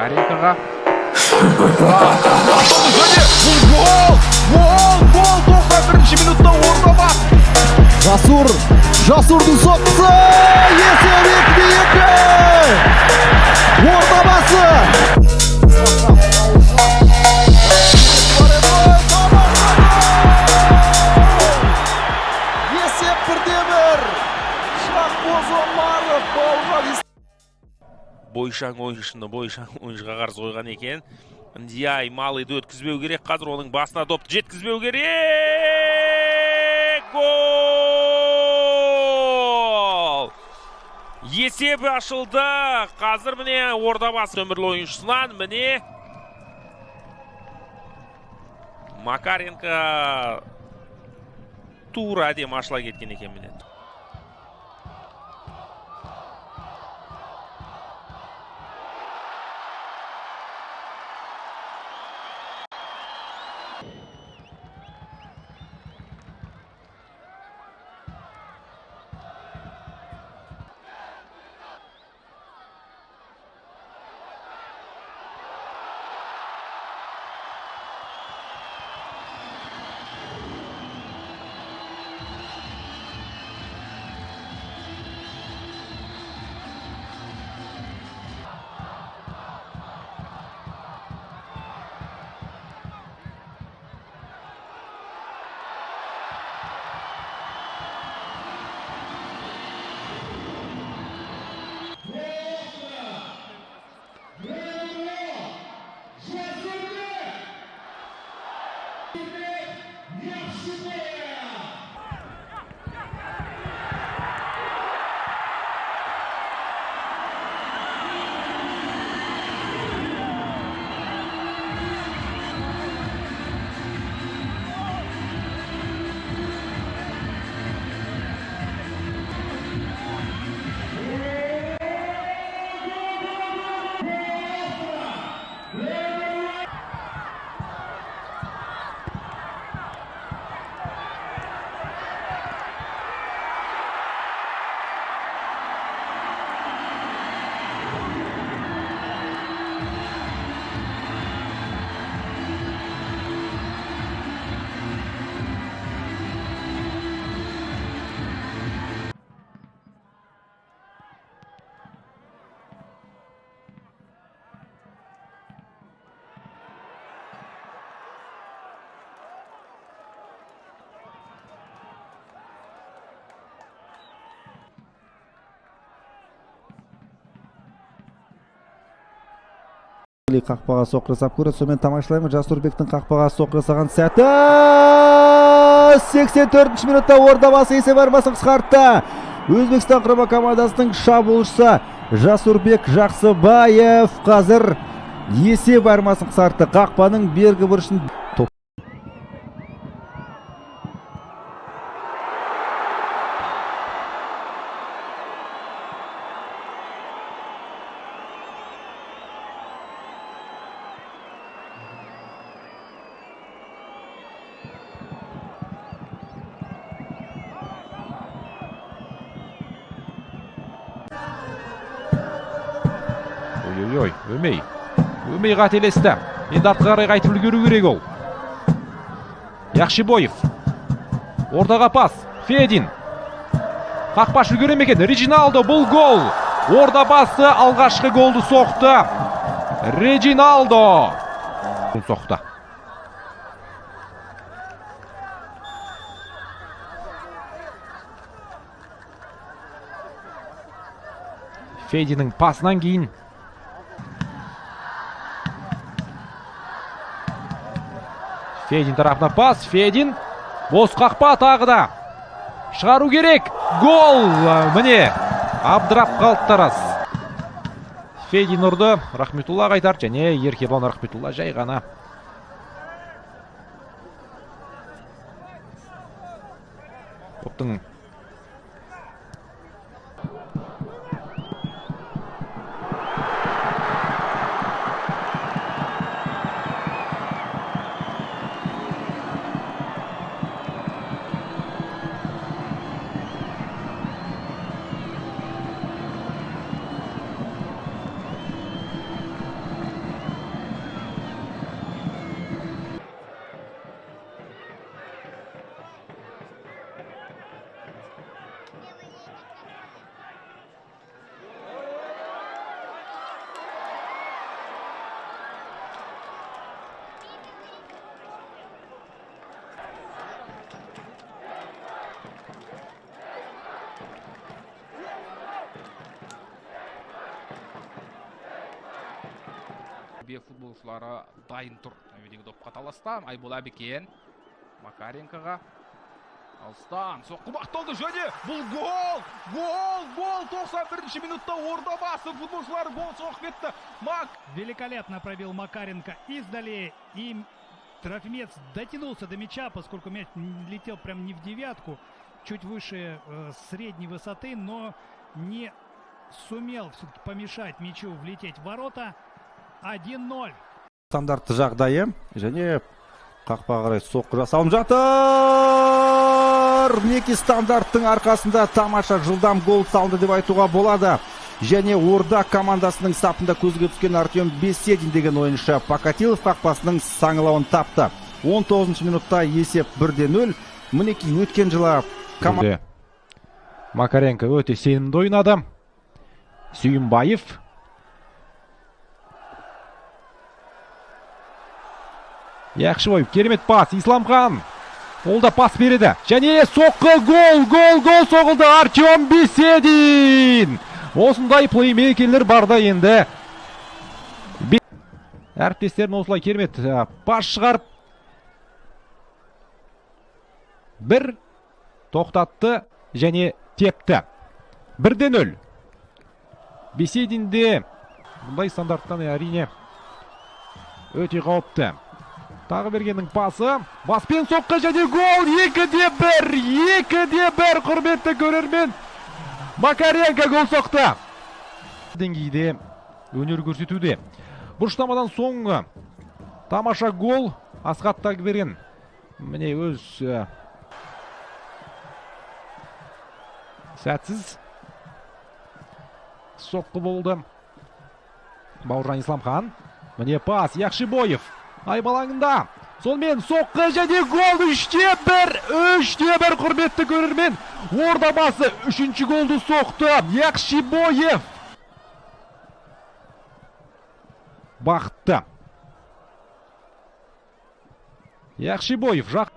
Макаренкоға. Gol! 91 minutта орнама. Жасурдың соққысы! Есеп 2-2! Орнамасы! Есеп 1-1! Шахбоз Омаров Болған. Бойшаң ойыншыға қарсы қойған екен. Ндияй Малыйды өткізбеу керек. Қазір оның басына допты жеткізбеу керек. Гол! Есебі ашылды. Қазір міне Ордабасы өмірлі ойыншысынан міне Макаренко тура дем ашыла кеткен екен міне. Қақпаға соқ жасап көреді. Сонымен тамашалаймыз. Жасурбектің қақпаға соқ жасаған сәті. 84 минутта Ордабасы есеп айырмасын қысқартты. Өзбекстан құрама командасының шабуылшысы Жасурбек Жақсыбаев қазір есеп айырмасын қысқартты. Қақпаның бергі бұрышын Ой, Өмей қателесті. Енді артқа қарай қайтып үлгеру керек ол. Яқшыбаев. Ортаға пас. Федин. Қақпашы үлгере ме екен? Реджиналдо, бұл гол. Ордабасы алғашқы голды соқты. Реджиналдо. Соқты. Фединнің пасынан кейін Федин тарапына пас. Федин. Бос қақпа тағы да. Шығару керек. Гол. Міне. Абдырап қалды Тарас. Федин ұрды. Рахметулла қайтар. Және Еркебан Рахметулла жай ғана. Топтың Б футболшылары дайын тұр. Әуедегі допқа таласта. Айбол Әбікен Макаренкоға. Алыстан соққы бақталды және бұл гол! Гол! 91-ші минутта Ордабасы футболшылары гол соғып кетті. Великолепно пробил Макаренко издали. И Трофимец дотянулся до мяча, поскольку мяч летел прям не в девятку, чуть выше средней высоты, но не сумел все-таки помешать мячу влететь в ворота. 1-0. Стандартты жағдайы және қақпаға қарай соққы жасалып жатыр. Мінекей стандарттың арқасында тамаша жылдам гол салды деп айтуға болады. Және Орда командасының сапында көзге түскен Артем Беседин деген ойыншы Покатилов қақпасының саңылауын тапты. 19 минутта есеп 1-0. Мінекей өткен жылы Макаренко өте сенімді ойнады. Сүйімбаев. Яқшыбаев, керемет пас. Исламхан. Ол да пас береді. Және соққы гол соғылды. Артем Беседин. Осындай плеймейкерлер барда енді. Әріптестерін осылай керемет пас шығарып. Бір тоқтатты және тепті. 1-0. Бесединде бұндай стандарттан әрине өте қауіпті. Тағы бергеннің пасы. Баспен соққы және гол. 2-1. Құрметті көрермен. Макаренко гол соқты. Деңгейде өнер көрсетуде. Бұрыштамадан соңғы тамаша гол Асхат Тагберген. Міне өз сәтсіз соққы болды. Бауыржан Исламхан. Міне пас. Яқшыбаев айбалаңында. Сонымен соққы және гол. 3-1 құрметті көрермен. Ордабасы 3-ші голды соқты. Яқшыбаев бақытты. Яқшыбаев жақ.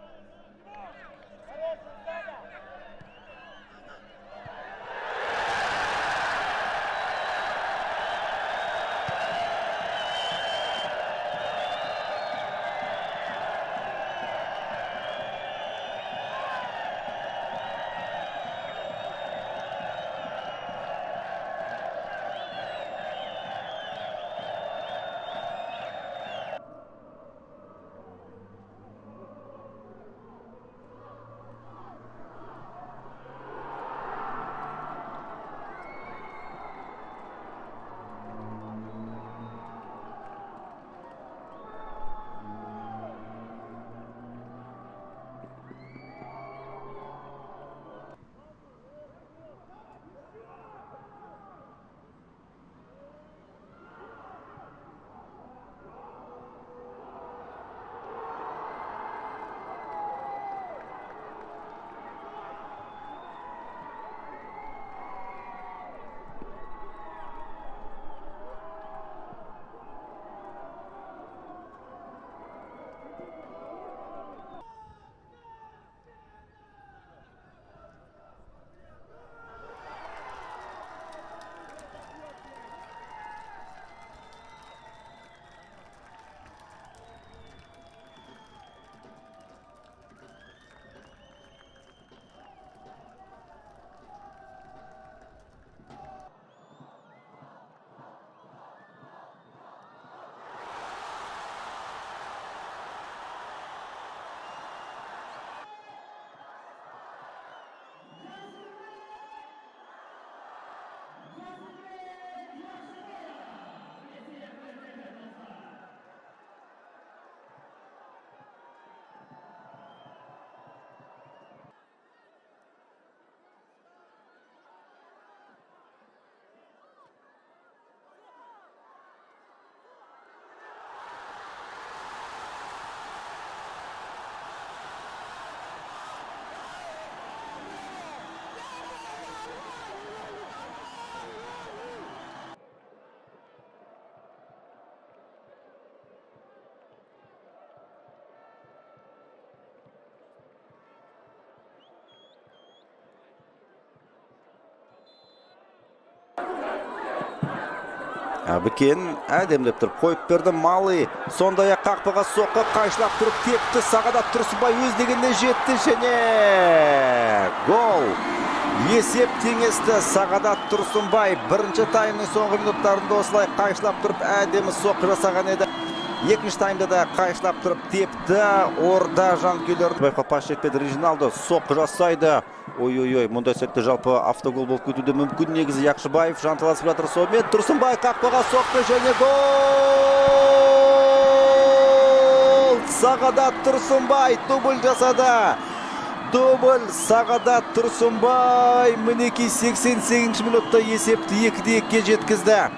Бікен әдемдеп тұрып қойып берді Малы. Сондай-ақ қақпаға соққы қайшылап тұрып тепті. Сағадат Тұрсынбай өз дегенде жетті және гол. Есеп теңесті. Сағадат Тұрсынбай бірінші таймның соңғы минуттарында осылай қайшылап тұрып әдемі соққы жасаған еді. Екінші таймда да қайшылап тұрып тепті. Орда жанкүйерлер байқап пас жетпеді. Режиналдо соққы жасайды. Ой-ой-ой, мұндай сәтте жалпы автогол болып кетуді мүмкін. Негізі Яқшыбаев жанталасып жатыр. Сонымен Тұрсынбай қақпаға соқты және гол! Сағадат Тұрсынбай дубль жасады. Дубль Сағадат Тұрсынбай мінекей 88 минутта есепті 2-2-ге жеткізді.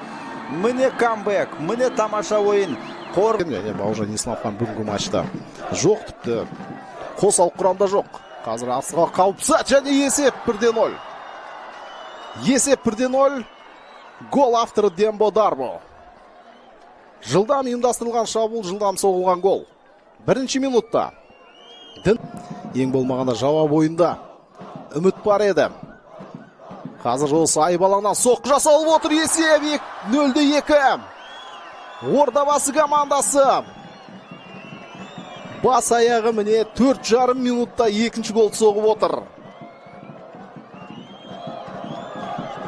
Міне камбэк, міне тамаша ойын. Бауыржан Исламхан бүгінгі матчта жоқ, тіпті қосал құрамда жоқ. Қазір асыға қауіпсіз және есеп 1-0. Есеп 1-0. Гол авторы Дембо Дарбо. Жылдам ұйымдастырылған шабуыл, жылдам соғылған гол. Бірінші минутта. Ең болмағанда жауап ойында үміт бар еді. Қазір осы айбалаңнан соққы жасалып отыр. Есеп 0-2. Ордабасы командасы бас аяғы міне 4,5 минутта екінші гол соғып отыр.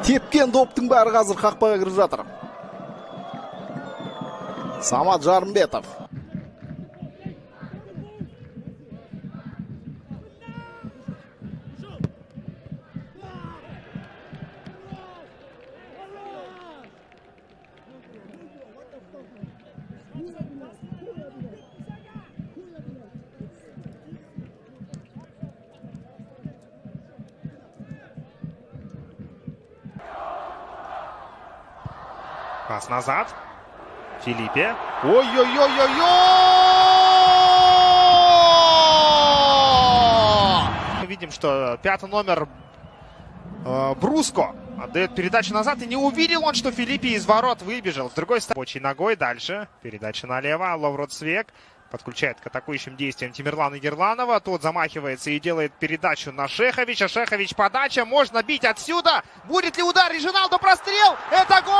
Тепкен доптың бәрі қазір қақпаға кіріп жатыр. Самат Жарымбетов. Пас назад. Филиппе. Ой-ой-ой-ой-ой! Мы видим, что пятый номер Бруско отдает передачу назад. И не увидел он, что Филиппе из ворот выбежал. С другой стороны, очень ногой дальше. Передача налево. Лаврот Свек подключает к атакующим действиям Тимирлана Ерланова. Тот замахивается и делает передачу на Шеховича. Шехович подача. Можно бить отсюда. Будет ли удар? Режиналдо прострел. Это гол!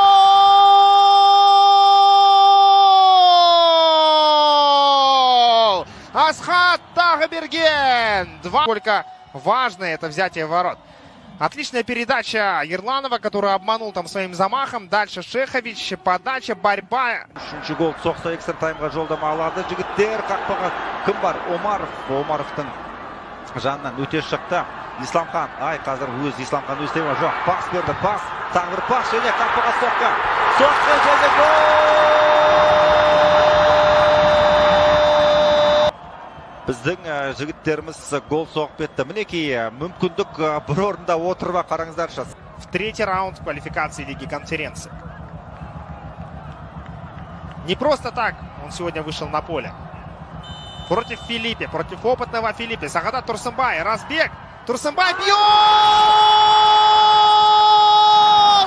Асхат Тагыберген. Сколько важно это взятие ворот. Отличная передача Ерланова, который обманул там своим замахом. Дальше Шехович, подача, борьба. Үшінші гол соқса экстра таймға жолдама алады. Жігіттер қақпаға кім бар? Омаровтың жанынан өте шықты. Исламхан, қазір өз Исламхан өз тема жоқ. Пас берді, пас, тағы бір пас және қақпаға соққы. Соққы және гол! Біздің жігіттеріміз гол соғып кетті. Мінекей мүмкіндік бір орында отырып қараңыздаршы. В третий раунд квалификации Лиги конференции. Не просто так он сегодня вышел на поле. Против Филиппе, против опытного Филиппе. Сагадат Турсынбай, разбег. Турсынбай бьет!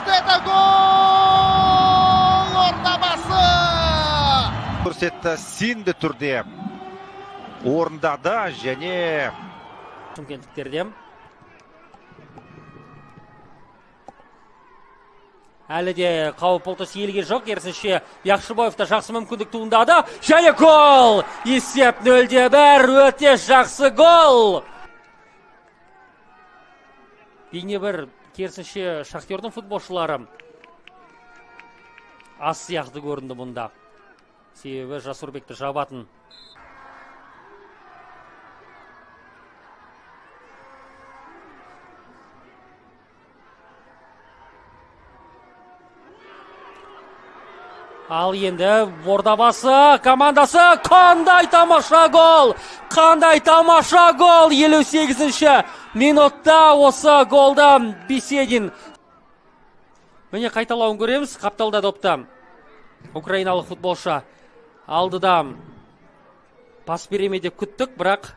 Это гол! Ордабасы! Көрсетті сенді түрде орындады және шымкенттіктерде әлі де қауіп бұлты сейілген жоқ. Керісінше Яқшыбаевта жақсы мүмкіндік туындады және гол! Есеп 0-1. Өте жақсы гол! Бейне бір керісінше Шахтердің футболшылары аз сияқты көрінді бұнда. Себебі Жасурбекті жабатын. Ал енді Ордабасы командасы қандай тамаша гол! Қандай тамаша гол! 58-ші минутта осы голдан Беседин. Міне қайталауын көреміз. Қапталда допта украиналық футболшы алдыда пас береме деп күттік, бірақ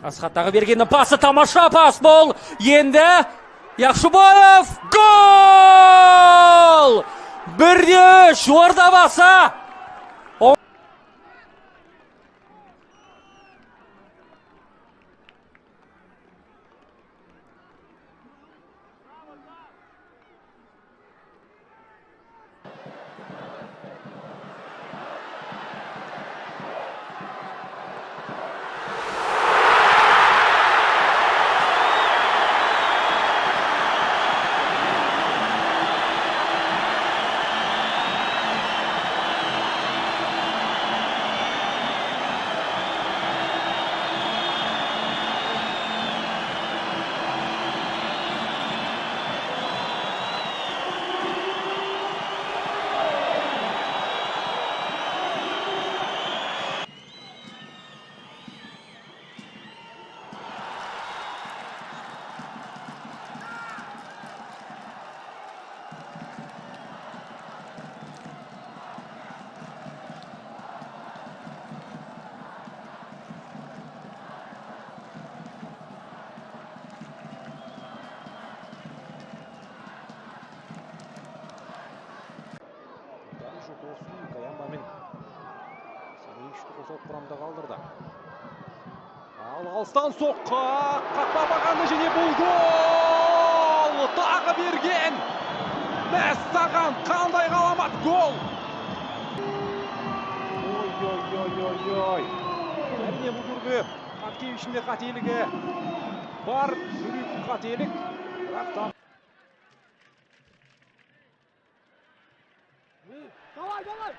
Асхат Тағыбергеннің пасы, тамаша пас бол. Енді Яқшыбаев гол! 1-3 Ордабасы. құрамында қалдырды. Ал алыстан соққы, қақпа бағаны және бұл гол! Тағы берген! Мәссаған, қандай ғаламат гол! Ой. Әрине бұл түрде Хаткевичтің де қателігі бар, жүрек қателік. Бірақ та Давай!